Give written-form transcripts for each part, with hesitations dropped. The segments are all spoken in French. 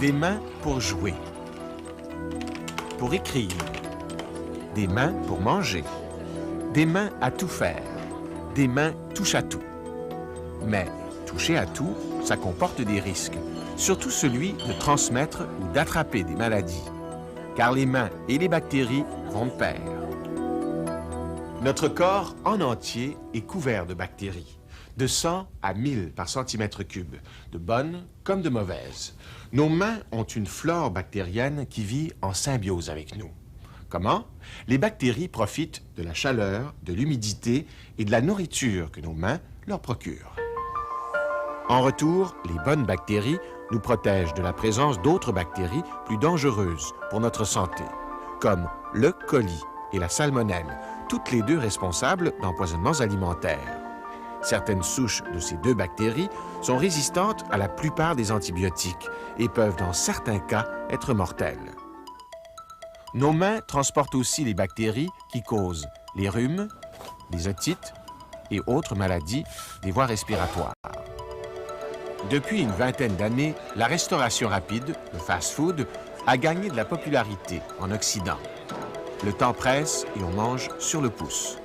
Des mains pour jouer, pour écrire, des mains pour manger, des mains à tout faire, des mains touche à tout. Mais toucher à tout, ça comporte des risques, surtout celui de transmettre ou d'attraper des maladies, car les mains et les bactéries vont de pair. Notre corps en entier est couvert de bactéries, de 100 à 1000 par centimètre cube, de bonnes comme de mauvaises. Nos mains ont une flore bactérienne qui vit en symbiose avec nous. Comment? Les bactéries profitent de la chaleur, de l'humidité et de la nourriture que nos mains leur procurent. En retour, les bonnes bactéries nous protègent de la présence d'autres bactéries plus dangereuses pour notre santé, comme le coli et la salmonelle, toutes les deux responsables d'empoisonnements alimentaires. Certaines souches de ces deux bactéries sont résistantes à la plupart des antibiotiques et peuvent dans certains cas être mortelles. Nos mains transportent aussi les bactéries qui causent les rhumes, les otites et autres maladies des voies respiratoires. Depuis une vingtaine d'années, la restauration rapide, le fast-food, a gagné de la popularité en Occident. Le temps presse et on mange sur le pouce.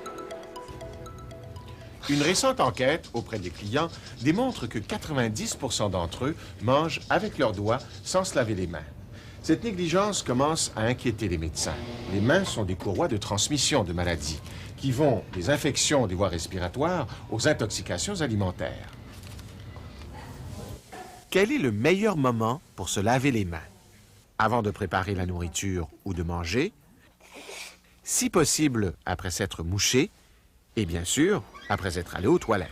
Une récente enquête auprès des clients démontre que 90% d'entre eux mangent avec leurs doigts sans se laver les mains. Cette négligence commence à inquiéter les médecins. Les mains sont des courroies de transmission de maladies qui vont des infections des voies respiratoires aux intoxications alimentaires. Quel est le meilleur moment pour se laver les mains? Avant de préparer la nourriture ou de manger, si possible après s'être mouché, et bien sûr, après être allé aux toilettes.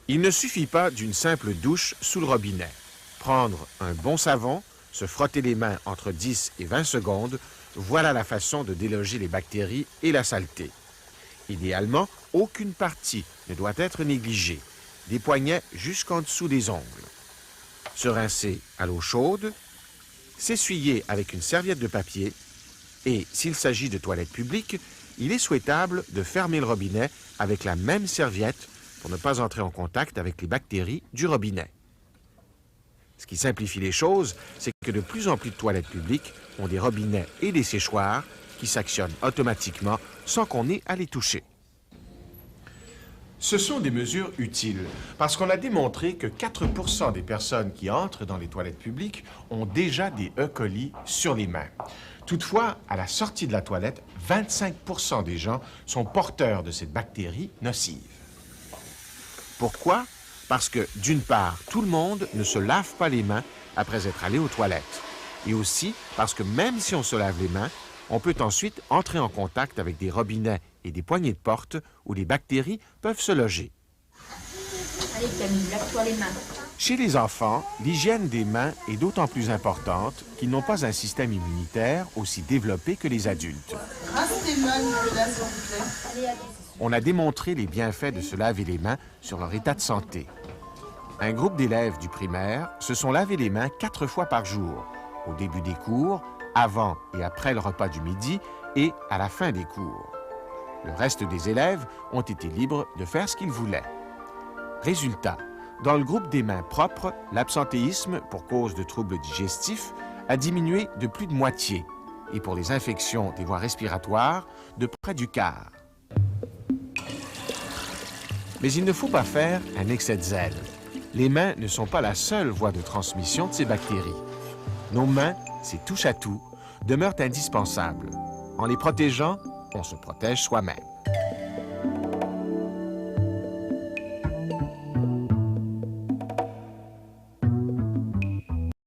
Il ne suffit pas d'une simple douche sous le robinet. Prendre un bon savon, se frotter les mains entre 10 et 20 secondes, voilà la façon de déloger les bactéries et la saleté. Idéalement, aucune partie ne doit être négligée, des poignets jusqu'en dessous des ongles. Se rincer à l'eau chaude, s'essuyer avec une serviette de papier et, s'il s'agit de toilettes publiques, il est souhaitable de fermer le robinet avec la même serviette pour ne pas entrer en contact avec les bactéries du robinet. Ce qui simplifie les choses, c'est que de plus en plus de toilettes publiques ont des robinets et des séchoirs qui s'actionnent automatiquement sans qu'on ait à les toucher. Ce sont des mesures utiles parce qu'on a démontré que 4% des personnes qui entrent dans les toilettes publiques ont déjà des E. coli sur les mains. Toutefois, à la sortie de la toilette, 25% des gens sont porteurs de cette bactérie nocive. Pourquoi? Parce que, d'une part, tout le monde ne se lave pas les mains après être allé aux toilettes. Et aussi parce que même si on se lave les mains, on peut ensuite entrer en contact avec des robinets et des poignées de porte où les bactéries peuvent se loger. Allez Camille, lave-toi les mains. Chez les enfants, l'hygiène des mains est d'autant plus importante qu'ils n'ont pas un système immunitaire aussi développé que les adultes. Rince tes mains, Nicolas, s'il vous plaît. On a démontré les bienfaits de se laver les mains sur leur état de santé. Un groupe d'élèves du primaire se sont lavé les mains 4 fois par jour, au début des cours, avant et après le repas du midi et à la fin des cours. Le reste des élèves ont été libres de faire ce qu'ils voulaient. Résultat, dans le groupe des mains propres, l'absentéisme pour cause de troubles digestifs a diminué de plus de moitié et pour les infections des voies respiratoires, de près du quart. Mais il ne faut pas faire un excès de zèle. Les mains ne sont pas la seule voie de transmission de ces bactéries. Nos mains, ces touche-à-tout, demeurent indispensables. En les protégeant, on se protège soi-même.